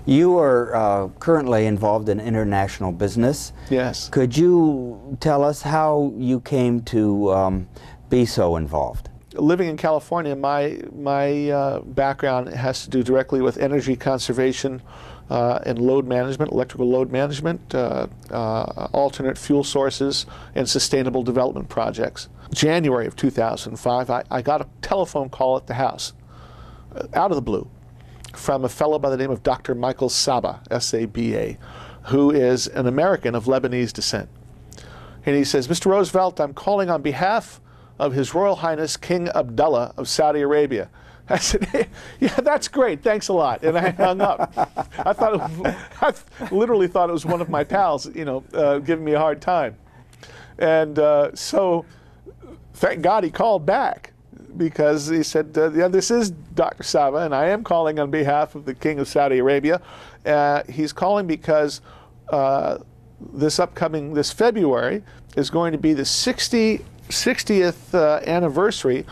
You are currently involved in international business. Yes. Could you tell us how you came to be so involved? Living in California, my background has to do directly with energy conservation and load management, electrical load management, alternate fuel sources, and sustainable development projects. January of 2005, I got a telephone call at the house, out of the blue, from a fellow by the name of Dr. Michael Saba, S-A-B-A, who is an American of Lebanese descent. And he says, "Mr. Roosevelt, I'm calling on behalf of His Royal Highness King Abdullah of Saudi Arabia." I said, "Hey, yeah, that's great, thanks a lot," and I hung up. I literally thought it was one of my pals, giving me a hard time. And so, thank God he called back, because he said, "Yeah, this is Dr. Saba, and I am calling on behalf of the King of Saudi Arabia." He's calling because this February is going to be the 60th anniversary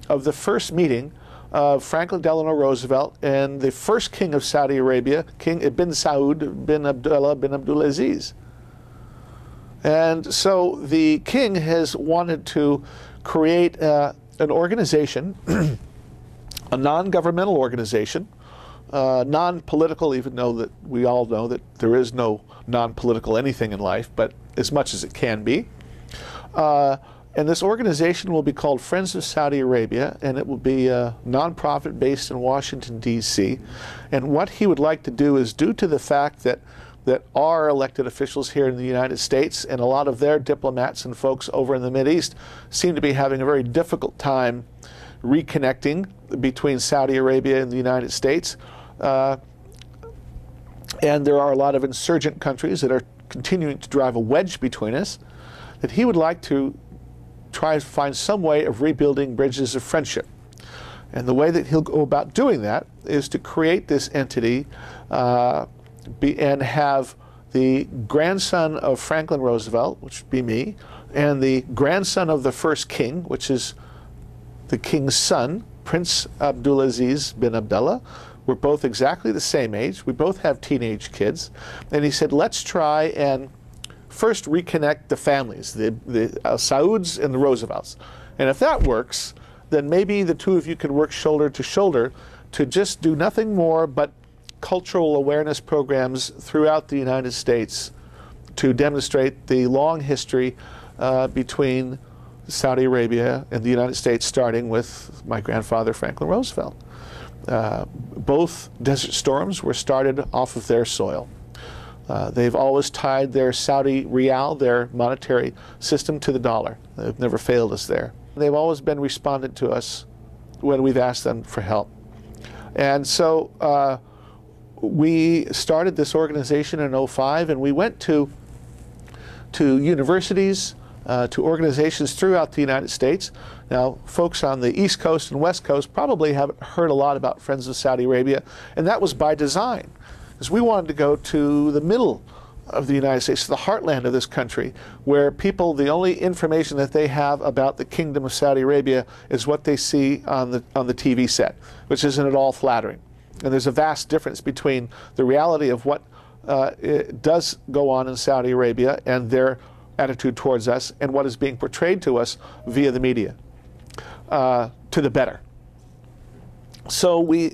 of the first meeting of Franklin Delano Roosevelt and the first king of Saudi Arabia, King Ibn Saud bin Abdullah bin Abdulaziz. And so the king has wanted to create an organization, a non-governmental organization, non-political, even though that we all know that there is no non-political anything in life, but as much as it can be. And this organization will be called Friends of Saudi Arabia, and it will be a nonprofit based in Washington, D.C. And what he would like to do is, due to the fact that our elected officials here in the United States and a lot of their diplomats and folks over in the Mideast seem to be having a very difficult time reconnecting between Saudi Arabia and the United States. And there are a lot of insurgent countries that are continuing to drive a wedge between us, that he would like to try to find some way of rebuilding bridges of friendship. And the way that he'll go about doing that is to create this entity and have the grandson of Franklin Roosevelt, which would be me, and the grandson of the first king, which is the king's son, Prince Abdulaziz bin Abdullah. We're both exactly the same age. We both have teenage kids. And he said, let's try and first reconnect the families, the Sauds and the Roosevelts. And if that works, then maybe the two of you can work shoulder to shoulder to just do nothing more but cultural awareness programs throughout the United States to demonstrate the long history between Saudi Arabia and the United States, starting with my grandfather, Franklin Roosevelt. Both Desert Storms were started off of their soil. They've always tied their Saudi rial, their monetary system, to the dollar. They've never failed us there. They've always been responded to us when we've asked them for help. And so we started this organization in '05, and we went to universities, to organizations throughout the United States. Now, folks on the East Coast and West Coast probably haven't heard a lot about Friends of Saudi Arabia, and that was by design, because we wanted to go to the middle of the United States, to the heartland of this country, where people, the only information that they have about the Kingdom of Saudi Arabia is what they see on the TV set, which isn't at all flattering. And there's a vast difference between the reality of what does go on in Saudi Arabia and their attitude towards us, and what is being portrayed to us via the media, to the better. So we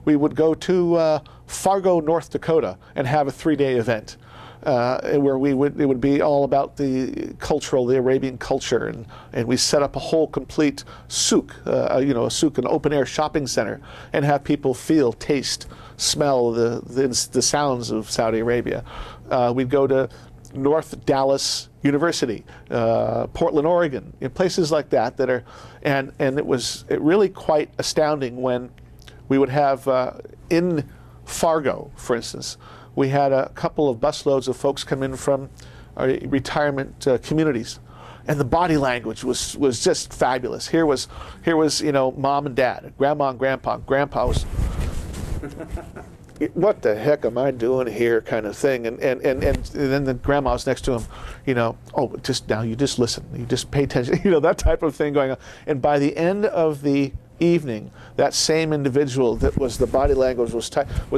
would go to Fargo, North Dakota, and have a 3-day event where it would be all about the Arabian culture, and we set up a whole complete souk, a souk, an open-air shopping center, and have people feel, taste, smell the sounds of Saudi Arabia. We'd go to North Dallas University, Portland, Oregon, in places like that are, and it was really quite astounding when we would have in Fargo, for instance, we had a couple of busloads of folks come in from retirement communities, and the body language was just fabulous. Here was mom and dad, grandma and grandpa. Grandpa was, what the heck am I doing here, kind of thing, and then the grandma was next to him, oh, you just listen, you just pay attention, that type of thing going on. And by the end of the evening, that same individual that was the body language was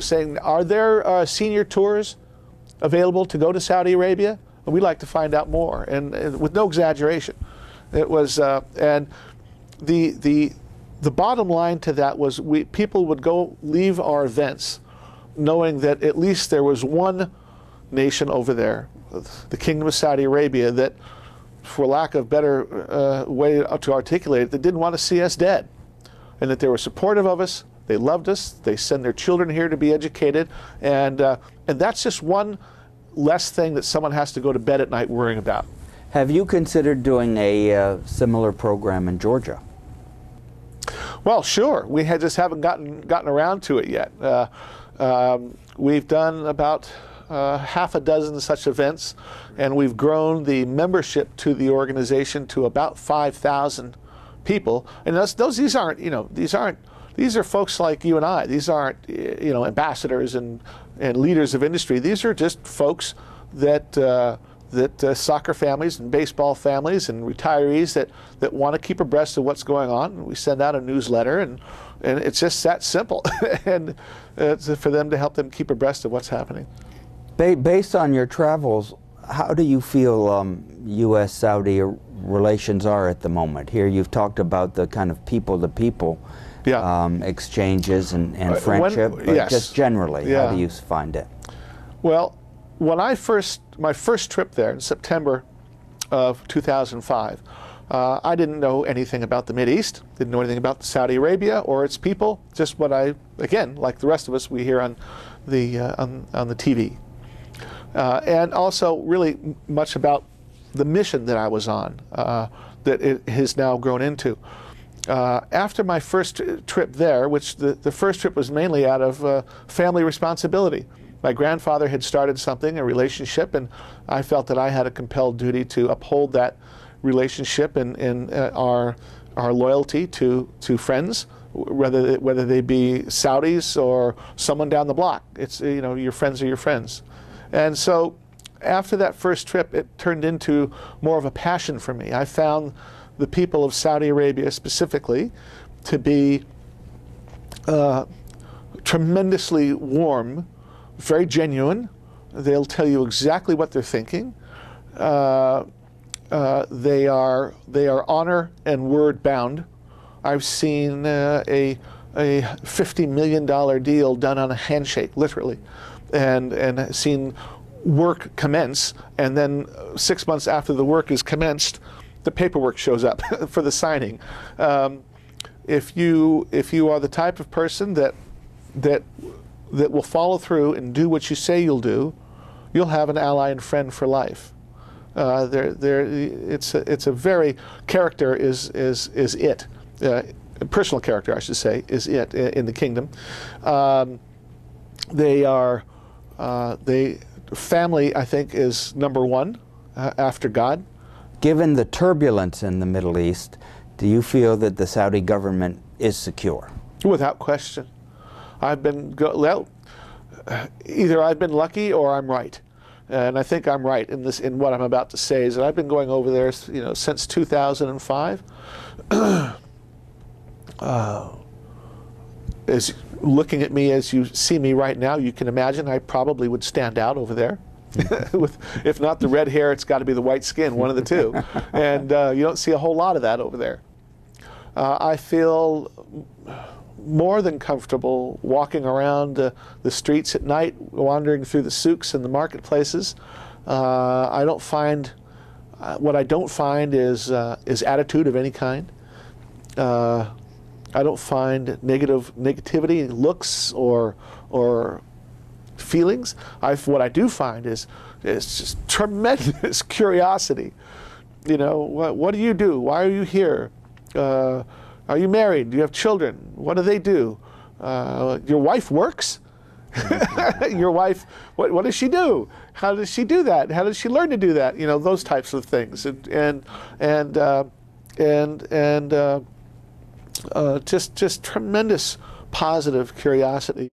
saying, "Are there senior tours available to go to Saudi Arabia? We'd like to find out more," and with no exaggeration. It was, and the bottom line to that was people would leave our events knowing that at least there was one nation over there, the Kingdom of Saudi Arabia, that, for lack of better way to articulate it, that didn't want to see us dead, and that they were supportive of us. They loved us. They send their children here to be educated, and that's just one less thing that someone has to go to bed at night worrying about. Have you considered doing a similar program in Georgia? Well, sure. We just haven't gotten around to it yet. We've done about half a dozen such events, and we've grown the membership to the organization to about 5,000 people. And these are folks like you and I. These aren't ambassadors and leaders of industry. These are just folks that soccer families and baseball families and retirees that want to keep abreast of what's going on. We send out a newsletter, and it's just that simple, and it's for them to help them keep abreast of what's happening. Based on your travels, how do you feel U.S.-Saudi relations are at the moment? Here you've talked about the kind of people-to-people exchanges and friendship, but yes. just generally, how do you find it? Well, when my first trip there in September of 2005, I didn't know anything about the Mideast, didn't know anything about Saudi Arabia or its people, just what again, like the rest of us, we hear on the TV. And also really much about the mission that I was on, that it has now grown into. After my first trip there, which the first trip was mainly out of family responsibility. My grandfather had started something, a relationship, and I felt that I had a compelled duty to uphold that relationship and our loyalty to friends, whether they be Saudis or someone down the block. It's, your friends are your friends. And so after that first trip, it turned into more of a passion for me. I found the people of Saudi Arabia specifically to be tremendously warm, very genuine. They'll tell you exactly what they're thinking. They are honor and word bound. I've seen a $50 million deal done on a handshake, literally, and seen work commence, and then 6 months after the work is commenced, the paperwork shows up for the signing. If you are the type of person that will follow through and do what you say you'll do, you'll have an ally and friend for life. It's a very character is it. Personal character, I should say, is it in the kingdom. Family, I think, is number one after God. Given the turbulence in the Middle East, do you feel that the Saudi government is secure? Without question. Either I've been lucky or I'm right. And I think I'm right in what I'm about to say, is that I've been going over there, since 2005. As looking at me as you see me right now, you can imagine I probably would stand out over there. With, if not the red hair, it's got to be the white skin, one of the two. And you don't see a whole lot of that over there. I feel more than comfortable walking around the streets at night, wandering through the souks and the marketplaces. I don't find, what I don't find is attitude of any kind. I don't find negativity, looks or feelings. What I do find is just tremendous curiosity. What do you do? Why are you here? Are you married? Do you have children? What do they do? Your wife works? Your wife, what does she do? How does she do that? How does she learn to do that? Those types of things, just tremendous positive curiosity.